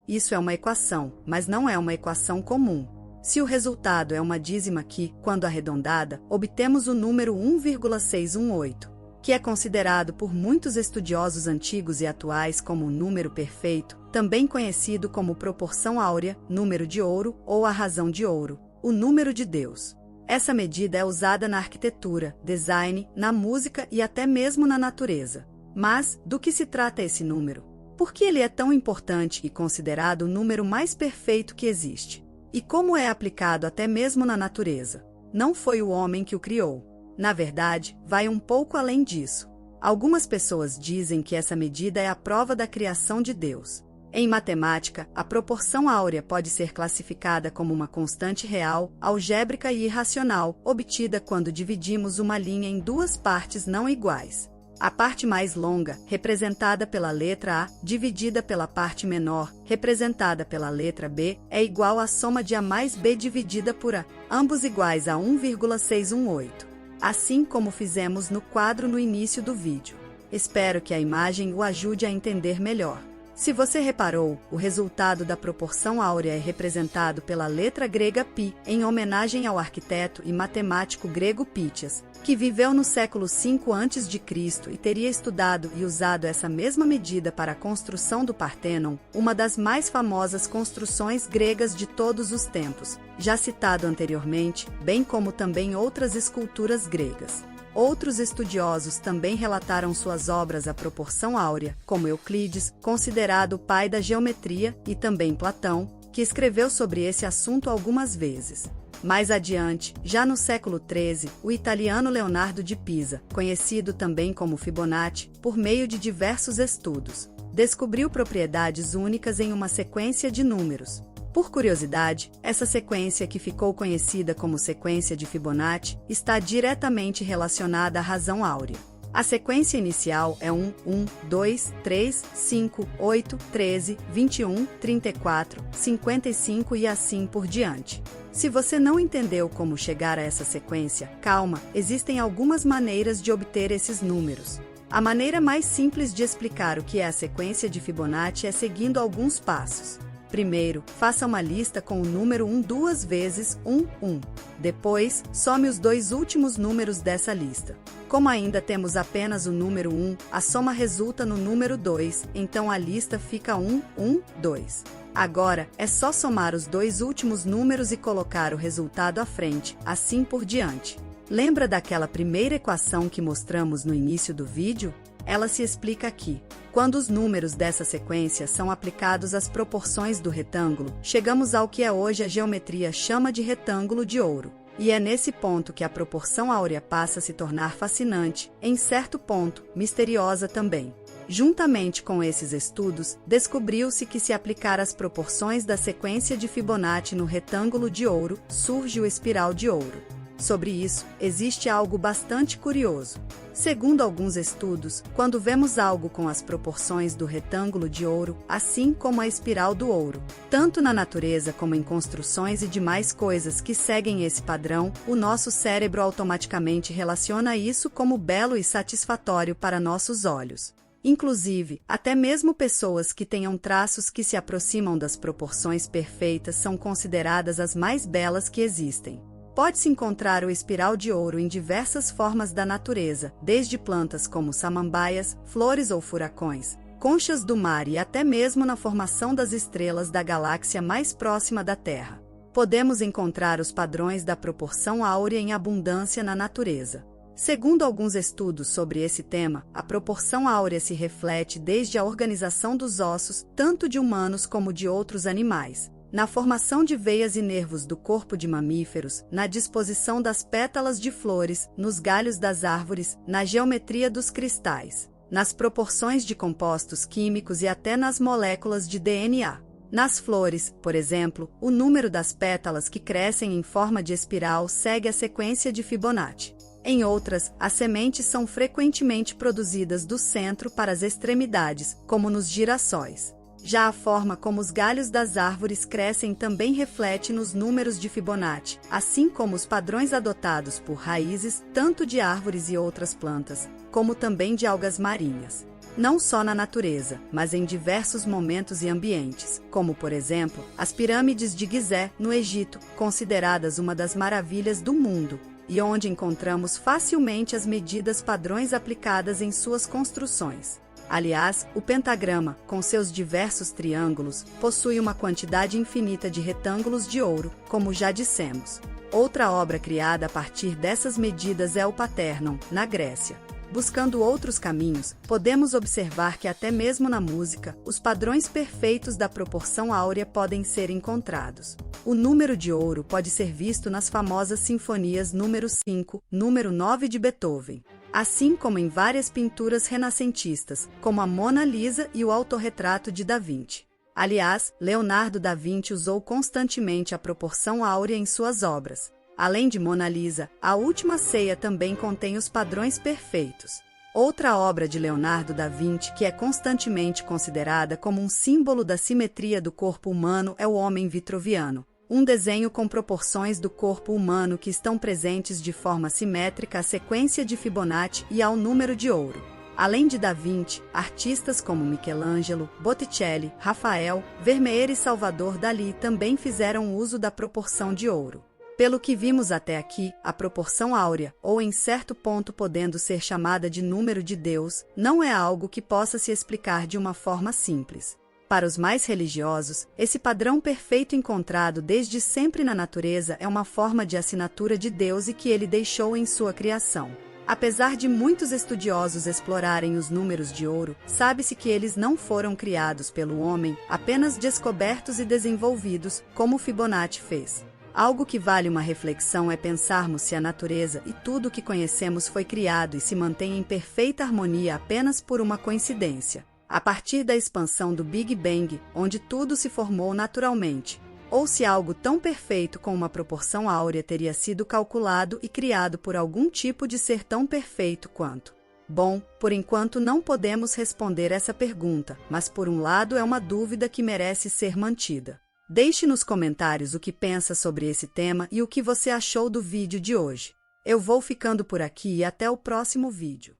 Isso é uma equação, mas não é uma equação comum. Se o resultado é uma dízima que, quando arredondada, obtemos o número 1,618, que é considerado por muitos estudiosos antigos e atuais como o número perfeito, também conhecido como proporção áurea, número de ouro ou a razão de ouro, o número de Deus. Essa medida é usada na arquitetura, design, na música e até mesmo na natureza. Mas, do que se trata esse número? Por que ele é tão importante e considerado o número mais perfeito que existe? E como é aplicado até mesmo na natureza? Não foi o homem que o criou. Na verdade, vai um pouco além disso. Algumas pessoas dizem que essa medida é a prova da criação de Deus. Em matemática, a proporção áurea pode ser classificada como uma constante real, algébrica e irracional, obtida quando dividimos uma linha em duas partes não iguais. A parte mais longa, representada pela letra A, dividida pela parte menor, representada pela letra B, é igual à soma de A mais B dividida por A, ambos iguais a 1,618. Assim como fizemos no quadro no início do vídeo. Espero que a imagem o ajude a entender melhor. Se você reparou, o resultado da proporção áurea é representado pela letra grega π, em homenagem ao arquiteto e matemático grego Pítias, que viveu no século V a.C. e teria estudado e usado essa mesma medida para a construção do Partenon, uma das mais famosas construções gregas de todos os tempos, já citado anteriormente, bem como também outras esculturas gregas. Outros estudiosos também relataram suas obras à proporção áurea, como Euclides, considerado o pai da geometria, e também Platão, que escreveu sobre esse assunto algumas vezes. Mais adiante, já no século XIII, o italiano Leonardo de Pisa, conhecido também como Fibonacci, por meio de diversos estudos, descobriu propriedades únicas em uma sequência de números. Por curiosidade, essa sequência que ficou conhecida como sequência de Fibonacci está diretamente relacionada à razão áurea. A sequência inicial é 1, 2, 3, 5, 8, 13, 21, 34, 55 e assim por diante. Se você não entendeu como chegar a essa sequência, calma, existem algumas maneiras de obter esses números. A maneira mais simples de explicar o que é a sequência de Fibonacci é seguindo alguns passos. Primeiro, faça uma lista com o número 1 duas vezes 1, 1. Depois, some os dois últimos números dessa lista. Como ainda temos apenas o número 1, a soma resulta no número 2, então a lista fica 1, 1, 2. Agora, é só somar os dois últimos números e colocar o resultado à frente, assim por diante. Lembra daquela primeira equação que mostramos no início do vídeo? Ela se explica aqui. Quando os números dessa sequência são aplicados às proporções do retângulo, chegamos ao que hoje a geometria chama de retângulo de ouro. E é nesse ponto que a proporção áurea passa a se tornar fascinante, em certo ponto, misteriosa também. Juntamente com esses estudos, descobriu-se que se aplicar as proporções da sequência de Fibonacci no retângulo de ouro, surge o espiral de ouro. Sobre isso, existe algo bastante curioso. Segundo alguns estudos, quando vemos algo com as proporções do retângulo de ouro, assim como a espiral do ouro, tanto na natureza como em construções e demais coisas que seguem esse padrão, o nosso cérebro automaticamente relaciona isso como belo e satisfatório para nossos olhos. Inclusive, até mesmo pessoas que tenham traços que se aproximam das proporções perfeitas são consideradas as mais belas que existem. Pode-se encontrar o espiral de ouro em diversas formas da natureza, desde plantas como samambaias, flores ou furacões, conchas do mar e até mesmo na formação das estrelas da galáxia mais próxima da Terra. Podemos encontrar os padrões da proporção áurea em abundância na natureza. Segundo alguns estudos sobre esse tema, a proporção áurea se reflete desde a organização dos ossos, tanto de humanos como de outros animais, na formação de veias e nervos do corpo de mamíferos, na disposição das pétalas de flores, nos galhos das árvores, na geometria dos cristais, nas proporções de compostos químicos e até nas moléculas de DNA. Nas flores, por exemplo, o número das pétalas que crescem em forma de espiral segue a sequência de Fibonacci. Em outras, as sementes são frequentemente produzidas do centro para as extremidades, como nos girassóis. Já a forma como os galhos das árvores crescem também reflete nos números de Fibonacci, assim como os padrões adotados por raízes, tanto de árvores e outras plantas, como também de algas marinhas. não só na natureza, mas em diversos momentos e ambientes, como, por exemplo, as pirâmides de Gizé, no Egito, consideradas uma das maravilhas do mundo, e onde encontramos facilmente as medidas padrões aplicadas em suas construções. Aliás, o pentagrama, com seus diversos triângulos, possui uma quantidade infinita de retângulos de ouro, como já dissemos. Outra obra criada a partir dessas medidas é o Parthenon, na Grécia. Buscando outros caminhos, podemos observar que até mesmo na música, os padrões perfeitos da proporção áurea podem ser encontrados. O número de ouro pode ser visto nas famosas sinfonias número 5, número 9 de Beethoven, assim como em várias pinturas renascentistas, como a Mona Lisa e o autorretrato de Da Vinci. Aliás, Leonardo da Vinci usou constantemente a proporção áurea em suas obras. Além de Mona Lisa, a Última Ceia também contém os padrões perfeitos. Outra obra de Leonardo da Vinci que é constantemente considerada como um símbolo da simetria do corpo humano é o Homem Vitruviano, um desenho com proporções do corpo humano que estão presentes de forma simétrica à sequência de Fibonacci e ao número de ouro. Além de Da Vinci, artistas como Michelangelo, Botticelli, Rafael, Vermeer e Salvador Dalí também fizeram uso da proporção de ouro. Pelo que vimos até aqui, a proporção áurea, ou em certo ponto podendo ser chamada de número de Deus, não é algo que possa se explicar de uma forma simples. Para os mais religiosos, esse padrão perfeito encontrado desde sempre na natureza é uma forma de assinatura de Deus e que ele deixou em sua criação. Apesar de muitos estudiosos explorarem os números de ouro, sabe-se que eles não foram criados pelo homem, apenas descobertos e desenvolvidos, como Fibonacci fez. Algo que vale uma reflexão é pensarmos se a natureza e tudo o que conhecemos foi criado e se mantém em perfeita harmonia apenas por uma coincidência, a partir da expansão do Big Bang, onde tudo se formou naturalmente, ou se algo tão perfeito com uma proporção áurea teria sido calculado e criado por algum tipo de ser tão perfeito quanto. Bom, por enquanto não podemos responder essa pergunta, mas por um lado é uma dúvida que merece ser mantida. Deixe nos comentários o que pensa sobre esse tema e o que você achou do vídeo de hoje. Eu vou ficando por aqui e até o próximo vídeo.